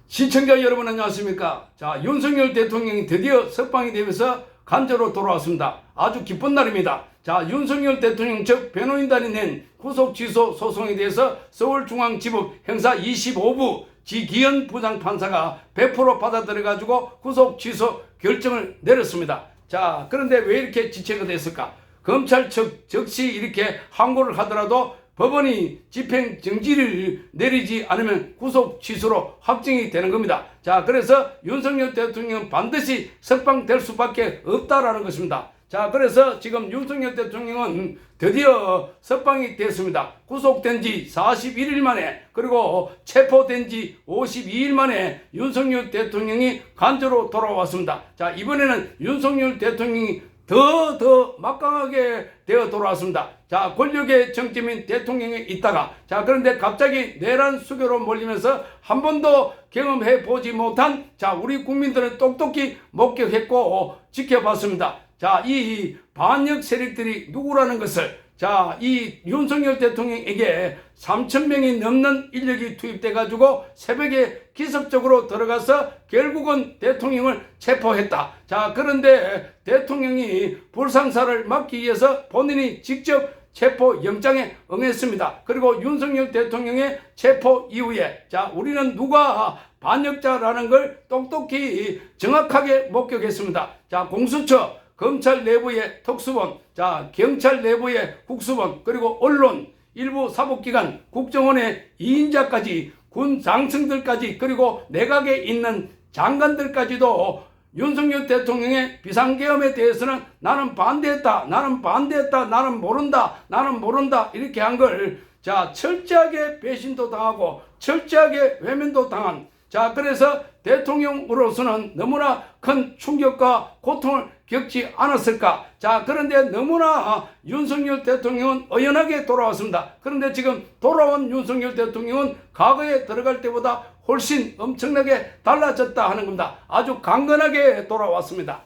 시청자 여러분 안녕하십니까. 자, 윤석열 대통령이 드디어 석방이 되면서 간저로 돌아왔습니다. 아주 기쁜 날입니다. 자, 윤석열 대통령 즉 변호인단이 낸 구속 취소 소송에 대해서 서울중앙지법 형사 25부 지기현 부장판사가 100% 받아들여가지고 구속 취소 결정을 내렸습니다. 자, 그런데 왜 이렇게 지체가 됐을까? 검찰 측 즉시 이렇게 항고를 하더라도 법원이 집행 정지를 내리지 않으면 구속 취소로 확정이 되는 겁니다. 자, 그래서 윤석열 대통령은 반드시 석방될 수밖에 없다라는 것입니다. 자, 그래서 지금 윤석열 대통령은 드디어 석방이 됐습니다. 구속된 지 41일 만에 그리고 체포된 지 52일 만에 윤석열 대통령이 간저로 돌아왔습니다. 자, 이번에는 윤석열 대통령이 더 막강하게 되어 돌아왔습니다. 자, 권력의 정점인 대통령에 있다가 자, 그런데 갑자기 내란 수교로 몰리면서 한 번도 경험해 보지 못한 자, 우리 국민들은 똑똑히 목격했고 지켜봤습니다. 자, 이 반역 세력들이 누구라는 것을 자, 이 윤석열 대통령에게 3,000명이 넘는 인력이 투입돼 가지고 새벽에 기습적으로 들어가서 결국은 대통령을 체포했다. 자, 그런데 대통령이 불상사를 막기 위해서 본인이 직접 체포 영장에 응했습니다. 그리고 윤석열 대통령의 체포 이후에 자, 우리는 누가 반역자라는 걸 똑똑히 정확하게 목격했습니다. 자, 공수처, 검찰 내부의 특수본, 자, 경찰 내부의 국수본, 그리고 언론, 일부 사법기관, 국정원의 2인자까지, 군 장성들까지, 그리고 내각에 있는 장관들까지도 윤석열 대통령의 비상계엄에 대해서는 나는 반대했다, 나는 모른다, 이렇게 한 걸, 자, 철저하게 배신도 당하고, 철저하게 외면도 당한, 자, 그래서 대통령으로서는 너무나 큰 충격과 고통을 겪지 않았을까? 자, 그런데 너무나 윤석열 대통령은 의연하게 돌아왔습니다. 그런데 지금 돌아온 윤석열 대통령은 과거에 들어갈 때보다 훨씬 엄청나게 달라졌다 하는 겁니다. 아주 강건하게 돌아왔습니다.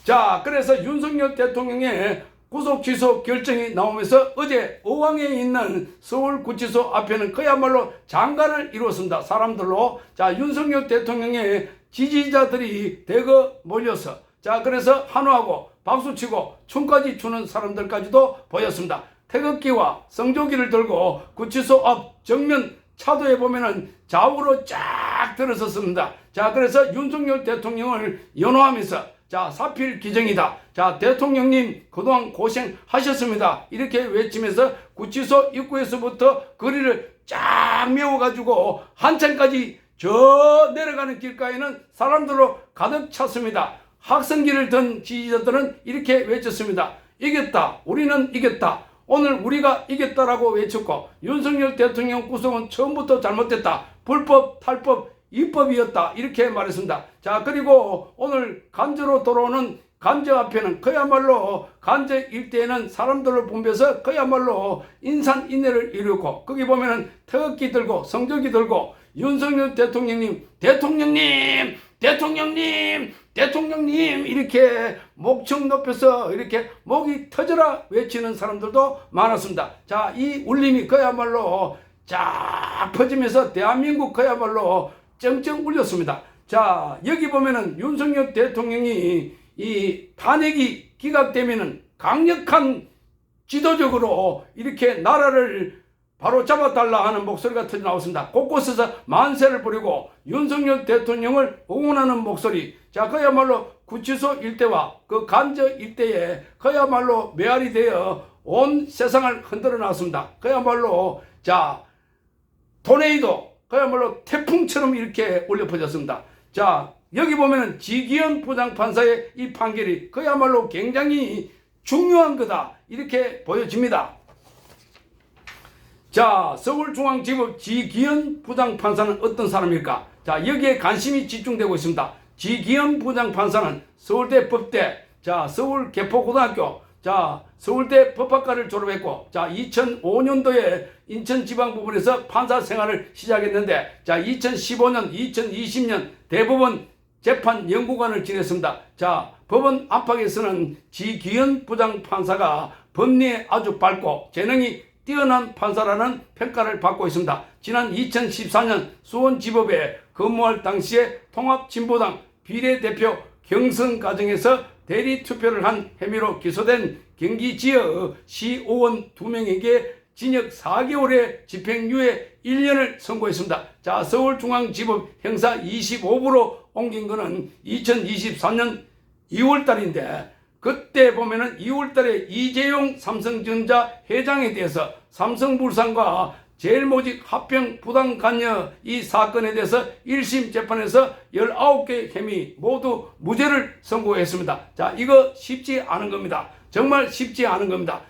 자, 그래서 윤석열 대통령의 구속 취소 결정이 나오면서 어제 의왕에 있는 서울구치소 앞에는 그야말로 장관을 이루었습니다. 사람들로. 자, 윤석열 대통령의 지지자들이 대거 몰려서 자, 그래서 환호하고 박수치고 춤까지 추는 사람들까지도 보였습니다. 태극기와 성조기를 들고 구치소 앞 정면 차도에 보면은 좌우로 쫙 들어섰습니다. 자, 그래서 윤석열 대통령을 연호하면서 자, 사필 기정이다. 자, 대통령님 그동안 고생하셨습니다. 이렇게 외치면서 구치소 입구에서부터 거리를 쫙 메워가지고 한참까지 저 내려가는 길가에는 사람들로 가득 찼습니다. 학생기를 든 지지자들은 이렇게 외쳤습니다. 이겼다. 우리는 이겼다. 오늘 우리가 이겼다라고 외쳤고 윤석열 대통령 구속은 처음부터 잘못됐다. 불법, 탈법, 입법이었다. 이렇게 말했습니다. 자, 그리고 오늘 간저로 돌아오는 간저 앞에는 그야말로 간저 일대에는 사람들을 붐벼서 그야말로 인산인해를 이루고 거기 보면은 태극기 들고 성조기 들고 윤석열 대통령님 이렇게 목청 높여서 이렇게 목이 터져라 외치는 사람들도 많았습니다. 자, 이 울림이 그야말로 쫙 퍼지면서 대한민국 그야말로 쩡쩡 울렸습니다. 자, 여기 보면은 윤석열 대통령이 이 탄핵이 기각되면은 강력한 지도적으로 이렇게 나라를 바로 잡아달라 하는 목소리가 터져 나왔습니다. 곳곳에서 만세를 부리고 윤석열 대통령을 응원하는 목소리. 자, 그야말로 구치소 일대와 그 간저 일대에 그야말로 메아리 되어 온 세상을 흔들어 놨습니다. 그야말로 자, 토네이도 그야말로 태풍처럼 이렇게 울려 퍼졌습니다. 자, 여기 보면은 지기현 부장판사의 이 판결이 그야말로 굉장히 중요한 거다. 이렇게 보여집니다. 자, 서울중앙지법 지기현 부장판사는 어떤 사람일까? 자, 여기에 관심이 집중되고 있습니다. 지기현 부장판사는 서울대 법대, 자, 서울계포고등학교, 자, 서울대 법학과를 졸업했고, 자, 2005년도에 인천지방법원에서 판사 생활을 시작했는데, 자, 2015년, 2020년 대법원 재판연구관을 지냈습니다. 자, 법원 안팎에서는 지기현 부장판사가 법리에 아주 밝고 재능이 뛰어난 판사라는 평가를 받고 있습니다. 지난 2014년 수원지법에 근무할 당시에 통합진보당 비례대표 경선 과정에서 대리투표를 한 혐의로 기소된 경기지역 시의원 2명에게 징역 4개월의 집행유예 1년을 선고했습니다. 자, 서울중앙지법 형사 25부로 옮긴 거는 2023년 2월달인데 그때 보면은 2월달에 이재용 삼성전자 회장에 대해서 삼성물산과 제일모직 합병 부당관여 이 사건에 대해서 1심 재판에서 19개 혐의 모두 무죄를 선고했습니다. 자, 이거 쉽지 않은 겁니다. 정말 쉽지 않은 겁니다.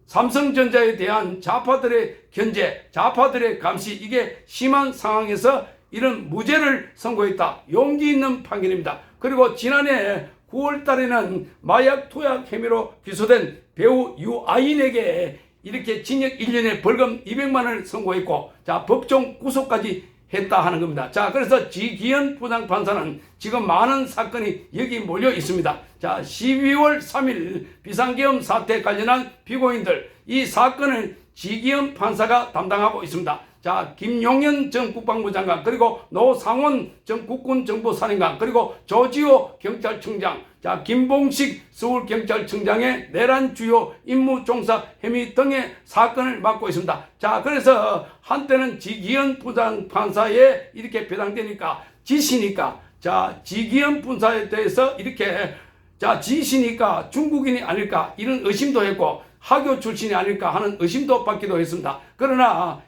삼성전자에 대한 좌파들의 견제, 좌파들의 감시, 이게 심한 상황에서 이런 무죄를 선고했다. 용기 있는 판결입니다. 그리고 지난해 9월 달에는 마약 투약 혐의로 기소된 배우 유아인에게 이렇게 징역 1년에 벌금 200만 원을 선고했고, 자, 법정 구속까지 했다 하는 겁니다. 자, 그래서 지기현 부장판사는 지금 많은 사건이 여기 몰려 있습니다. 자, 12월 3일 비상계엄 사태 관련한 피고인들, 이 사건을 지기현 판사가 담당하고 있습니다. 자, 김용현 전 국방부 장관, 그리고 노상원 전 국군정보사령관, 그리고 조지호 경찰청장, 자, 김봉식 서울경찰청장의 내란 주요 임무 종사 혐의 등의 사건을 맡고 있습니다. 자, 그래서 한때는 지기현 부장판사에 이렇게 배당되니까 지시니까, 자, 지기현 판사에 대해서 이렇게, 자, 지시니까 중국인이 아닐까 이런 의심도 했고 하교 출신이 아닐까 하는 의심도 받기도 했습니다. 그러나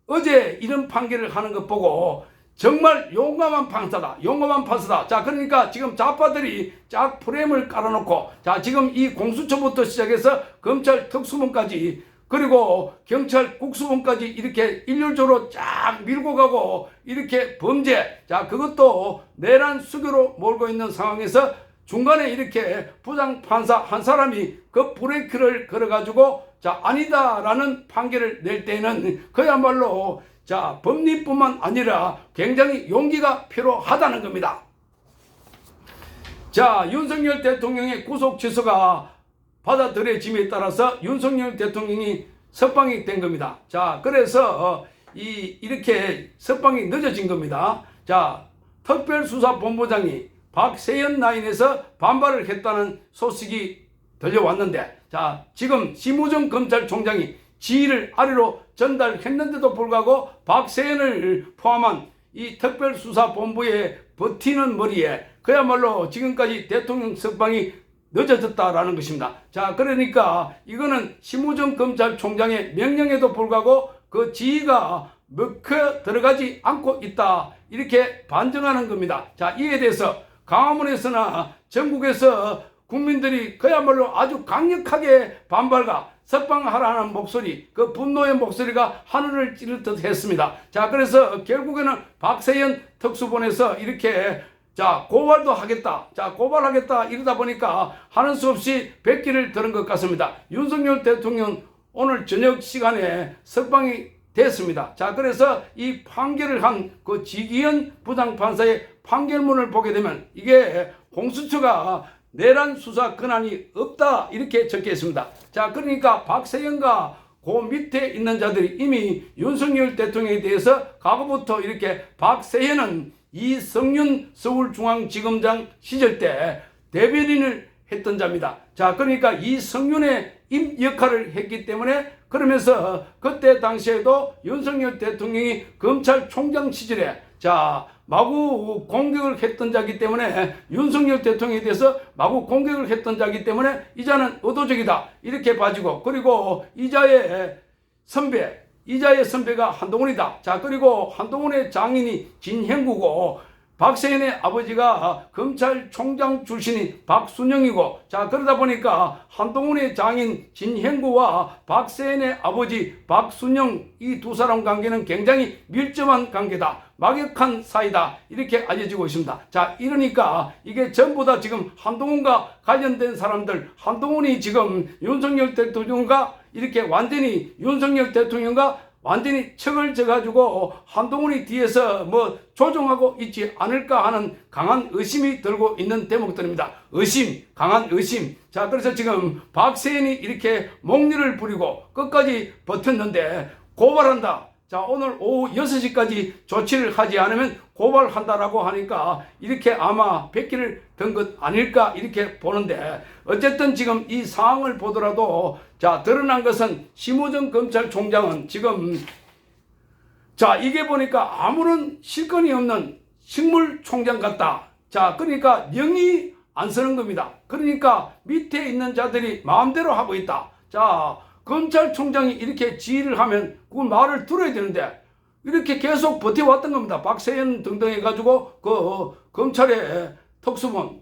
어제 이런 판결을 하는 것 보고 정말 용감한 판사다, 용감한 판사다. 자, 그러니까 지금 좌파들이 쫙 프레임을 깔아놓고, 자, 지금 이 공수처부터 시작해서 검찰 특수본까지, 그리고 경찰 국수본까지 이렇게 일률적으로 쫙 밀고 가고, 이렇게 범죄, 자, 그것도 내란 수교로 몰고 있는 상황에서 중간에 이렇게 부장판사 한 사람이 그 브레이크를 걸어가지고, 자, 아니다라는 판결을 낼 때는 그야말로, 자, 법리뿐만 아니라 굉장히 용기가 필요하다는 겁니다. 자, 윤석열 대통령의 구속 취소가 받아들여짐에 따라서 윤석열 대통령이 석방이 된 겁니다. 자, 그래서 이렇게 석방이 늦어진 겁니다. 자, 특별수사본부장이 박세현 라인에서 반발을 했다는 소식이 들려왔는데, 자, 지금 심우정 검찰총장이 지휘를 아래로 전달했는데도 불구하고 박세현을 포함한 이 특별수사본부의 버티는 머리에 그야말로 지금까지 대통령 석방이 늦어졌다라는 것입니다. 자, 그러니까 이거는 심우정 검찰총장의 명령에도 불구하고 그 지휘가 먹혀 들어가지 않고 있다, 이렇게 반증하는 겁니다. 자, 이에 대해서 광화문에서나 전국에서 국민들이 그야말로 아주 강력하게 반발과 석방하라는 목소리, 그 분노의 목소리가 하늘을 찌를 듯 했습니다. 자, 그래서 결국에는 박세현 특수본에서 이렇게, 자, 고발도 하겠다, 자, 고발하겠다 이러다 보니까 하는 수 없이 백기를 들은 것 같습니다. 윤석열 대통령 오늘 저녁 시간에 석방이 됐습니다. 자, 그래서 이 판결을 한 그 지기현 부장판사의 판결문을 보게 되면 이게 공수처가 내란 수사 권한이 없다 이렇게 적혀 있습니다. 자, 그러니까 박세현과 그 밑에 있는 자들이 이미 윤석열 대통령에 대해서 과거부터 이렇게 박세현은 이성윤 서울중앙지검장 시절 때 대변인을 했던 자입니다. 자, 그러니까 이성윤의 임 역할을 했기 때문에, 그러면서 그때 당시에도 윤석열 대통령이 검찰총장 시절에, 자, 마구 공격을 했던 자이기 때문에, 윤석열 대통령에 대해서 마구 공격을 했던 자이기 때문에 이자는 의도적이다 이렇게 봐지고, 그리고 이자의 선배가 한동훈이다. 자, 그리고 한동훈의 장인이 진형구고 박세현의 아버지가 검찰총장 출신인 박순영이고, 자, 그러다 보니까 한동훈의 장인 진형구와 박세현의 아버지 박순영, 이 두 사람 관계는 굉장히 밀접한 관계다, 막역한 사이다 이렇게 알려지고 있습니다. 자, 이러니까 이게 전부 다 지금 한동훈과 관련된 사람들, 한동훈이 지금 윤석열 대통령과 이렇게 완전히 윤석열 대통령과 완전히 척을 져가지고 한동훈이 뒤에서 뭐 조종하고 있지 않을까 하는 강한 의심이 들고 있는 대목들입니다. 강한 의심. 자, 그래서 지금 박세현이 이렇게 목리를 부리고 끝까지 버텼는데 고발한다. 자, 오늘 오후 6시까지 조치를 하지 않으면 고발한다라고 하니까 이렇게 아마 백기를 든 것 아닐까 이렇게 보는데, 어쨌든 지금 이 상황을 보더라도 자, 드러난 것은 심우정 검찰총장은 지금 자, 이게 보니까 아무런 실권이 없는 식물총장 같다. 자, 그러니까 명이 안 서는 겁니다. 그러니까 밑에 있는 자들이 마음대로 하고 있다. 자, 검찰총장이 이렇게 지휘를 하면 그 말을 들어야 되는데 이렇게 계속 버텨왔던 겁니다. 박세현 등등 해가지고 그 검찰의 특수본.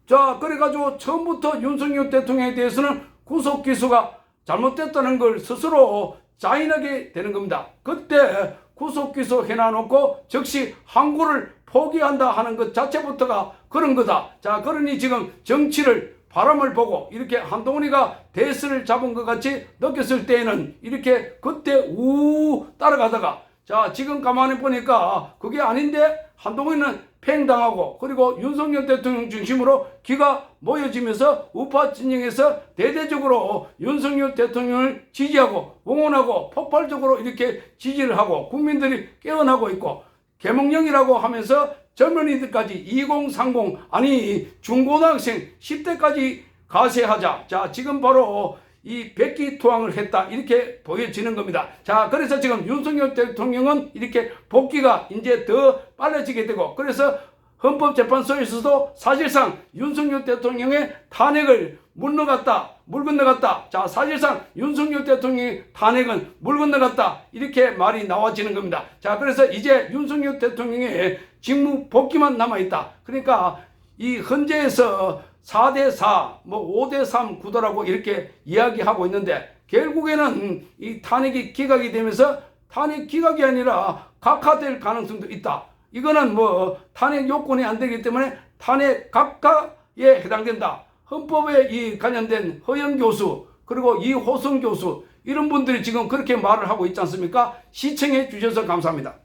자, 그래가지고 처음부터 윤석열 대통령에 대해서는 구속 기소가 잘못됐다는 걸 스스로 자인하게 되는 겁니다. 그때 구속 기소 해놔놓고 즉시 항고를 포기한다 하는 것 자체부터가 그런 거다. 자, 그러니 지금 정치를 바람을 보고 이렇게 한동훈이가 대스를 잡은 것 같이 느꼈을 때에는 이렇게 그때 우 따라가다가 자, 지금 가만히 보니까 그게 아닌데 한동훈이는 팽당하고 그리고 윤석열 대통령 중심으로 기가 모여지면서 우파 진영에서 대대적으로 윤석열 대통령을 지지하고 응원하고 폭발적으로 이렇게 지지를 하고 국민들이 깨어나고 있고 계몽령이라고 하면서 젊은이들까지 2030 아니 중고등학생 10대까지 가세하자. 자, 지금 바로 이 백기 투항을 했다 이렇게 보여지는 겁니다. 자, 그래서 지금 윤석열 대통령은 이렇게 복귀가 이제 더 빨라지게 되고, 그래서 헌법재판소에서도 사실상 윤석열 대통령의 탄핵을 물 건너갔다. 자, 사실상 윤석열 대통령의 탄핵은 물 건너갔다 이렇게 말이 나와지는 겁니다. 자, 그래서 이제 윤석열 대통령의 직무 복귀만 남아있다. 그러니까 이 헌재에서 4대4, 뭐 5대3 구도라고 이렇게 이야기하고 있는데, 결국에는 이 탄핵이 기각이 되면서 탄핵 기각이 아니라 각하될 가능성도 있다. 이거는 뭐 탄핵 요건이 안 되기 때문에 탄핵 각하에 해당된다. 헌법에 이 관련된 허영 교수 그리고 이호성 교수 이런 분들이 지금 그렇게 말을 하고 있지 않습니까? 시청해 주셔서 감사합니다.